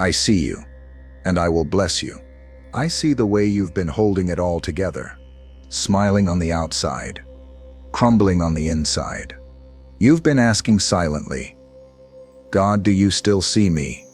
I see you, and I will bless you. I see the way you've been holding it all together, smiling on the outside, crumbling on the inside. You've been asking silently, God, do you still see me?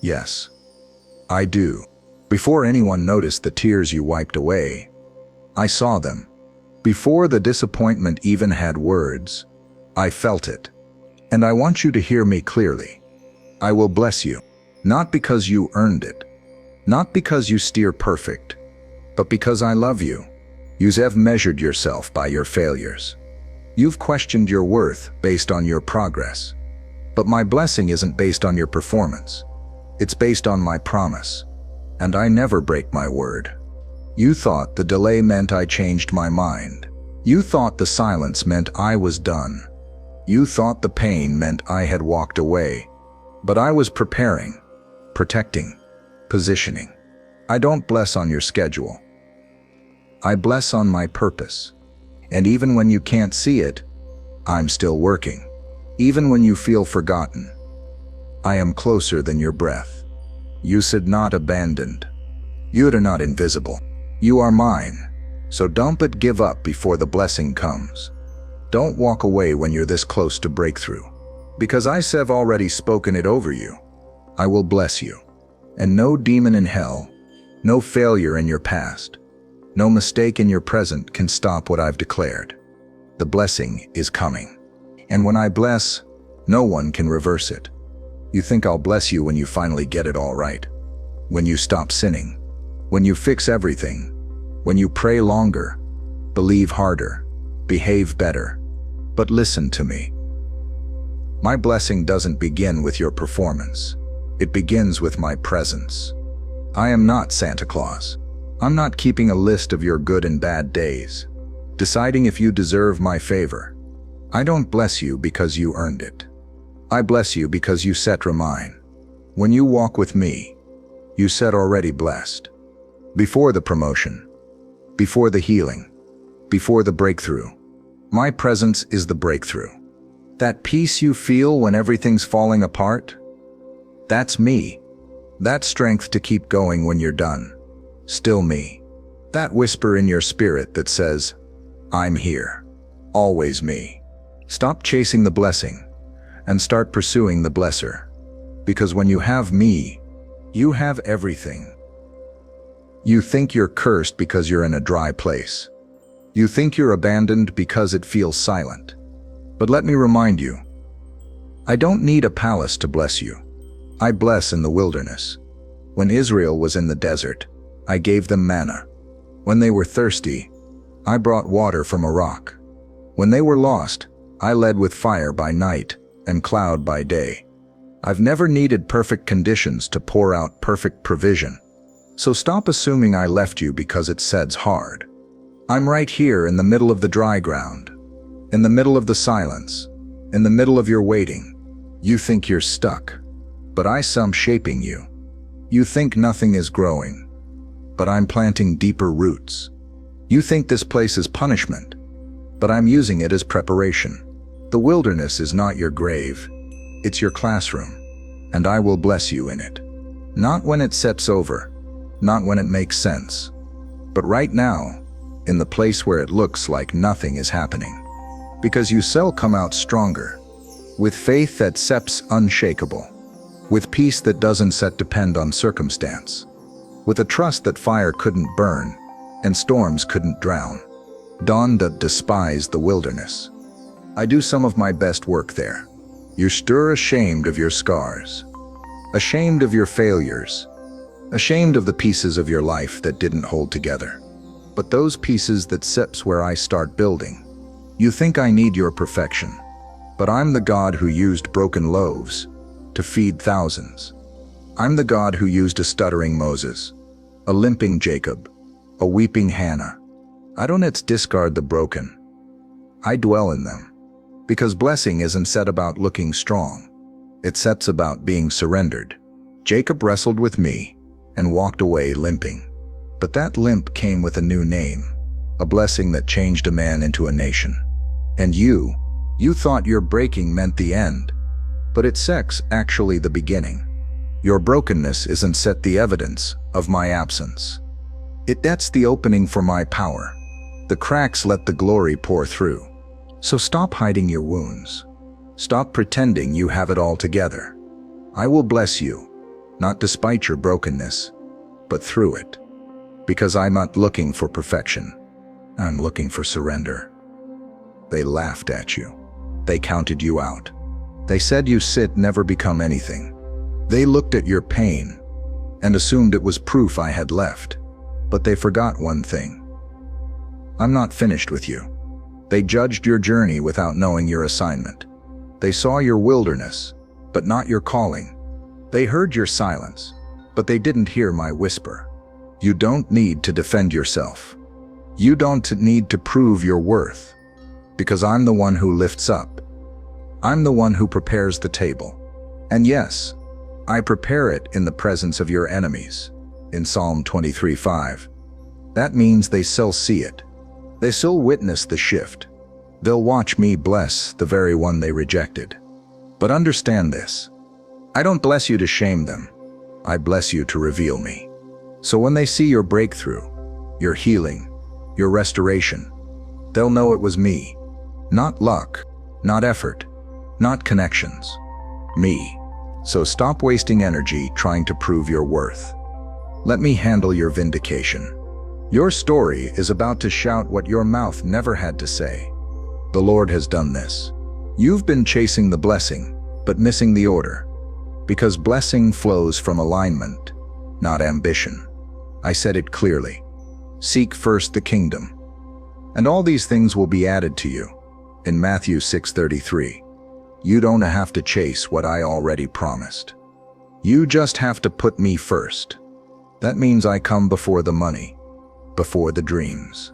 Yes, I do. Before anyone noticed the tears you wiped away, I saw them. Before the disappointment even had words, I felt it. And I want you to hear me clearly. I will bless you, not because you earned it, not because you steer perfect, but because I love you. You've measured yourself by your failures. You've questioned your worth based on your progress. But my blessing isn't based on your performance. It's based on my promise. And I never break my word. You thought the delay meant I changed my mind. You thought the silence meant I was done. You thought the pain meant I had walked away. But I was preparing, protecting, positioning. I don't bless on your schedule. I bless on my purpose. And even when you can't see it, I'm still working. Even when you feel forgotten, I am closer than your breath. You said not abandoned. You are not invisible. You are mine. So don't but give up before the blessing comes. Don't walk away when you're this close to breakthrough. Because I've already spoken it over you. I will bless you. And no demon in hell, no failure in your past, no mistake in your present can stop what I've declared. The blessing is coming. And when I bless, no one can reverse it. You think I'll bless you when you finally get it all right. When you stop sinning. When you fix everything. When you pray longer, believe harder, behave better. But listen to me. My blessing doesn't begin with your performance. It begins with my presence. I am not Santa Claus. I'm not keeping a list of your good and bad days, deciding if you deserve my favor. I don't bless you because you earned it. I bless you because you set mine. When you walk with me, you said already blessed. Before the promotion, before the healing, before the breakthrough. My presence is the breakthrough. That peace you feel when everything's falling apart, that's me. That strength to keep going when you're done, still me. That whisper in your spirit that says, I'm here, always me. Stop chasing the blessing and start pursuing the blesser. Because when you have me, you have everything. You think you're cursed because you're in a dry place. You think you're abandoned because it feels silent. But let me remind you, I don't need a palace to bless you. I bless in the wilderness. When Israel was in the desert, I gave them manna. When they were thirsty, I brought water from a rock. When they were lost, I led with fire by night and cloud by day. I've never needed perfect conditions to pour out perfect provision. So stop assuming I left you because it says hard. I'm right here in the middle of the dry ground, in the middle of the silence, in the middle of your waiting. You think you're stuck, but I'm shaping you. You think nothing is growing, but I'm planting deeper roots. You think this place is punishment, but I'm using it as preparation. The wilderness is not your grave, it's your classroom, and I will bless you in it. Not when it sets over, not when it makes sense, but right now, in the place where it looks like nothing is happening. Because you shall come out stronger, with faith that seps unshakable, with peace that doesn't set depend on circumstance, with a trust that fire couldn't burn and storms couldn't drown. Dawn that despise the wilderness. I do some of my best work there. You're still ashamed of your scars, ashamed of your failures, ashamed of the pieces of your life that didn't hold together. But those pieces that sips where I start building. You think I need your perfection, but I'm the God who used broken loaves to feed thousands. I'm the God who used a stuttering Moses, a limping Jacob, a weeping Hannah. I don't discard the broken. I dwell in them. Because blessing isn't said about looking strong. It sets about being surrendered. Jacob wrestled with me and walked away limping. But that limp came with a new name, a blessing that changed a man into a nation. And you thought your breaking meant the end, but it's actually the beginning. Your brokenness isn't set the evidence of my absence. That's the opening for my power. The cracks let the glory pour through. So stop hiding your wounds. Stop pretending you have it all together. I will bless you, not despite your brokenness, but through it. Because I'm not looking for perfection. I'm looking for surrender. They laughed at you. They counted you out. They said you never become anything. They looked at your pain and assumed it was proof I had left. But they forgot one thing. I'm not finished with you. They judged your journey without knowing your assignment. They saw your wilderness, but not your calling. They heard your silence, but they didn't hear my whisper. You don't need to defend yourself. You don't need to prove your worth, because I'm the one who lifts up. I'm the one who prepares the table. And yes, I prepare it in the presence of your enemies. In Psalm 23:5. That means they still see it. They still witness the shift. They'll watch me bless the very one they rejected. But understand this. I don't bless you to shame them. I bless you to reveal me. So when they see your breakthrough, your healing, your restoration, they'll know it was me. Not luck, not effort, not connections. Me. So stop wasting energy trying to prove your worth. Let me handle your vindication. Your story is about to shout what your mouth never had to say. The Lord has done this. You've been chasing the blessing, but missing the order. Because blessing flows from alignment, not ambition. I said it clearly. Seek first the kingdom. And all these things will be added to you. In Matthew 6:33. You don't have to chase what I already promised. You just have to put me first. That means I come before the money, before the dreams,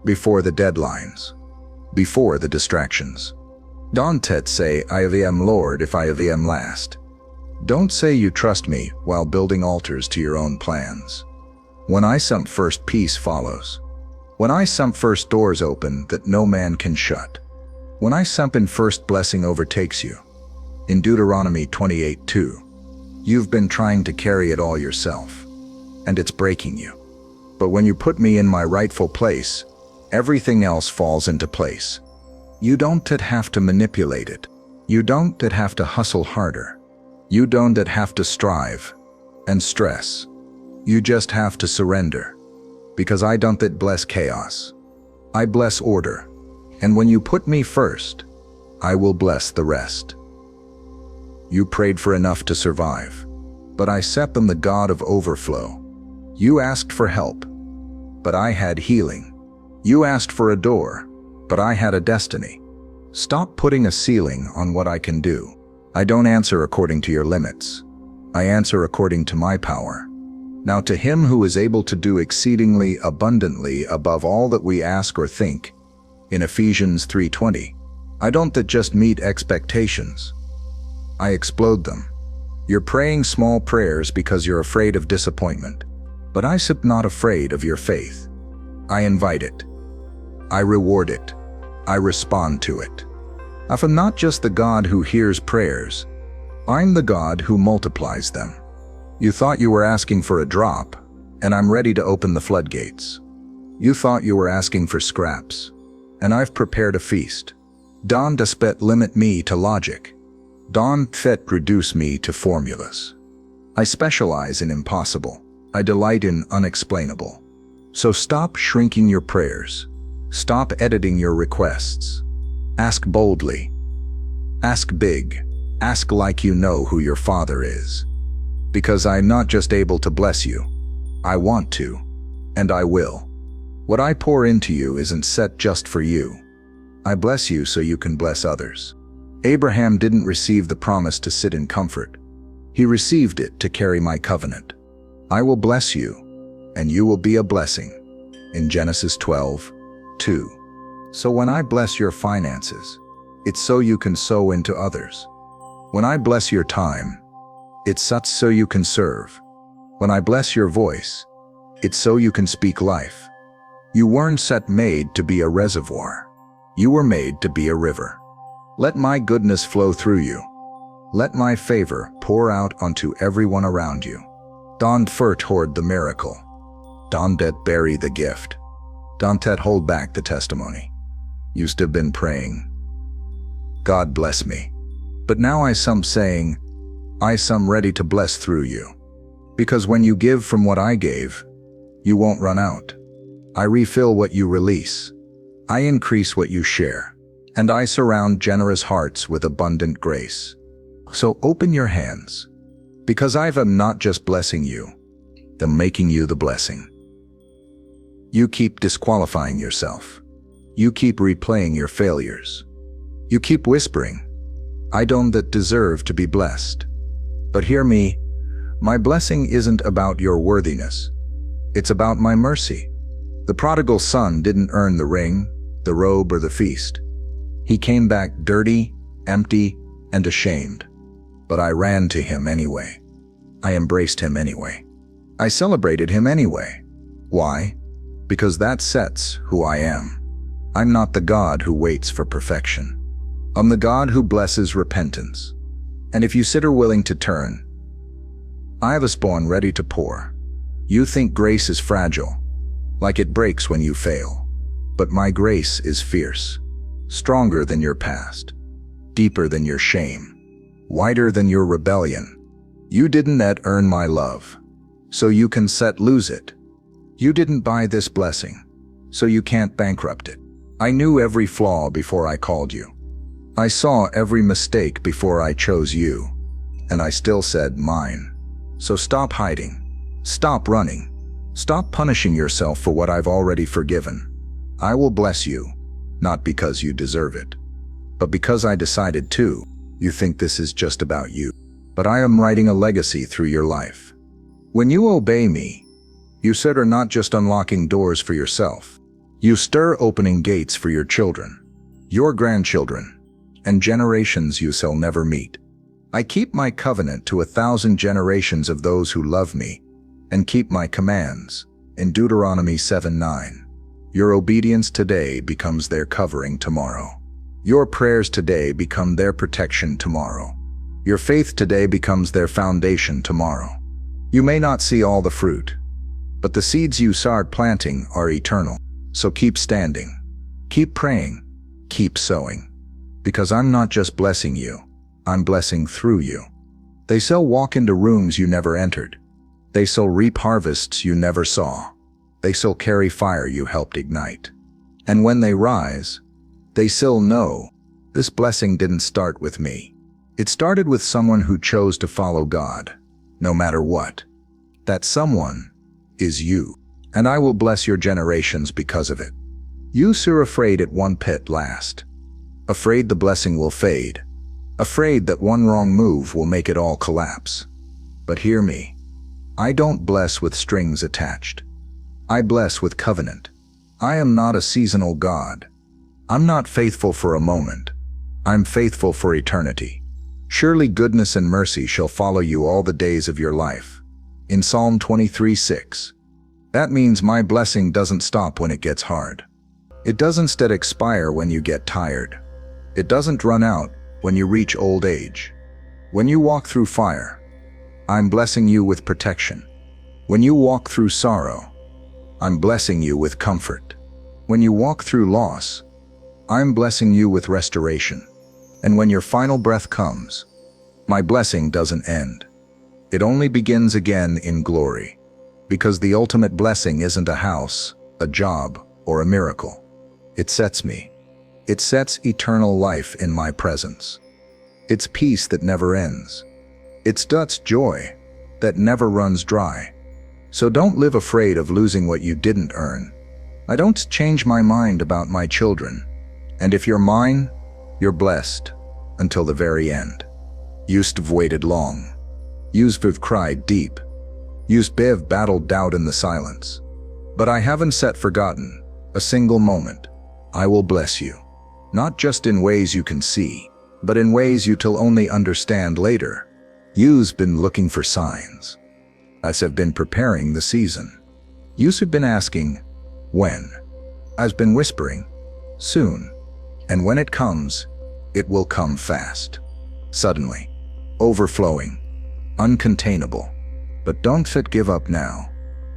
before the deadlines, before the distractions. Don't say, I am Lord if I am last. Don't say you trust me while building altars to your own plans. When I sump first, peace follows. When I sump first, doors open that no man can shut. When I sump in first, blessing overtakes you. In Deuteronomy 28:2. You've been trying to carry it all yourself, and it's breaking you. But when you put me in my rightful place, everything else falls into place. You don't have to manipulate it. You don't have to hustle harder. You don't have to strive and stress. You just have to surrender. Because I don't bless chaos. I bless order. And when you put me first, I will bless the rest. You prayed for enough to survive, but I set them the God of overflow. You asked for help, but I had healing. You asked for a door, but I had a destiny. Stop putting a ceiling on what I can do. I don't answer according to your limits. I answer according to my power. Now to him who is able to do exceedingly abundantly above all that we ask or think, in Ephesians 3:20, I don't just meet expectations. I explode them. You're praying small prayers because you're afraid of disappointment, but I'm not afraid of your faith. I invite it. I reward it. I respond to it. I'm not just the God who hears prayers. I'm the God who multiplies them. You thought you were asking for a drop, and I'm ready to open the floodgates. You thought you were asking for scraps, and I've prepared a feast. Don't limit me to logic. Don't reduce me to formulas. I specialize in impossible. I delight in unexplainable. So stop shrinking your prayers. Stop editing your requests. Ask boldly. Ask big. Ask like you know who your Father is. Because I'm not just able to bless you. I want to, and I will. What I pour into you isn't set just for you. I bless you so you can bless others. Abraham didn't receive the promise to sit in comfort. He received it to carry my covenant. I will bless you, and you will be a blessing. In Genesis 12:2. So when I bless your finances, it's so you can sow into others. When I bless your time, it's such so you can serve. When I bless your voice, it's so you can speak life. You weren't made to be a reservoir. You were made to be a river. Let my goodness flow through you. Let my favor pour out onto everyone around you. Don't hoard the miracle. Don't bury the gift. Don't hold back the testimony. Used to have been praying, God bless me. But now I some saying, I some ready to bless through you. Because when you give from what I gave, you won't run out. I refill what you release. I increase what you share. And I surround generous hearts with abundant grace. So open your hands. Because I'm not just blessing you, I'm making you the blessing. You keep disqualifying yourself. You keep replaying your failures. You keep whispering, I don't deserve to be blessed. But hear me, my blessing isn't about your worthiness. It's about my mercy. The prodigal son didn't earn the ring, the robe, or the feast. He came back dirty, empty, and ashamed. But I ran to him anyway. I embraced him anyway. I celebrated him anyway. Why? Because that sets who I am. I'm not the God who waits for perfection. I'm the God who blesses repentance. And if you sit willing to turn, I have a spawn ready to pour. You think grace is fragile, like it breaks when you fail. But my grace is fierce, stronger than your past, deeper than your shame, wider than your rebellion. You didn't earn my love, so you can lose it. You didn't buy this blessing, so you can't bankrupt it. I knew every flaw before I called you. I saw every mistake before I chose you, and I still said mine. So stop hiding, stop running, stop punishing yourself for what I've already forgiven. I will bless you, not because you deserve it, but because I decided to. You think this is just about you, but I am writing a legacy through your life. When you obey me, you are not just unlocking doors for yourself. You stir opening gates for your children, your grandchildren, and generations you shall never meet. I keep my covenant to 1,000 generations of those who love me and keep my commands. In Deuteronomy 7:9, your obedience today becomes their covering tomorrow. Your prayers today become their protection tomorrow. Your faith today becomes their foundation tomorrow. You may not see all the fruit, but the seeds you start planting are eternal. So keep standing, keep praying, keep sowing. Because I'm not just blessing you, I'm blessing through you. They shall walk into rooms you never entered. They shall reap harvests you never saw. They shall carry fire you helped ignite. And when they rise, they shall know, this blessing didn't start with me. It started with someone who chose to follow God, no matter what. That someone is you. And I will bless your generations because of it. You are afraid at one pit last. Afraid the blessing will fade. Afraid that one wrong move will make it all collapse. But hear me. I don't bless with strings attached. I bless with covenant. I am not a seasonal God. I'm not faithful for a moment. I'm faithful for eternity. Surely goodness and mercy shall follow you all the days of your life. In Psalm 23:6. That means my blessing doesn't stop when it gets hard. It doesn't instead expire when you get tired. It doesn't run out when you reach old age. When you walk through fire, I'm blessing you with protection. When you walk through sorrow, I'm blessing you with comfort. When you walk through loss, I'm blessing you with restoration. And when your final breath comes, my blessing doesn't end. It only begins again in glory. Because the ultimate blessing isn't a house, a job, or a miracle. It sets me. It sets eternal life in my presence. It's peace that never ends. It's joy that never runs dry. So don't live afraid of losing what you didn't earn. I don't change my mind about my children. And if you're mine, you're blessed until the very end. You've waited long. You've cried deep. You've battled doubt in the silence. But I haven't forgotten a single moment. I will bless you. Not just in ways you can see, but in ways you'll only understand later. You've been looking for signs. I've been preparing the season. You've been asking, when? I've been whispering, soon. And when it comes, it will come fast. Suddenly. overflowing, uncontainable. But don't give up now.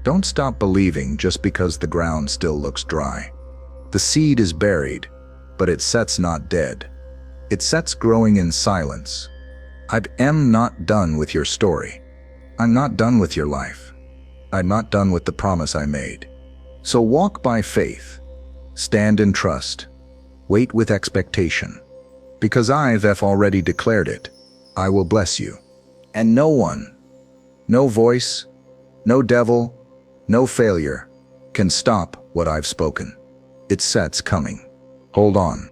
Don't stop believing just because the ground still looks dry. The seed is buried, but it sets not dead. It sets growing in silence. I am not done with your story. I'm not done with your life. I'm not done with the promise I made. So walk by faith. Stand in trust. Wait with expectation. Because I've already declared it. I will bless you. And no one, no voice, no devil, no failure can stop what I've spoken. It sets coming. Hold on.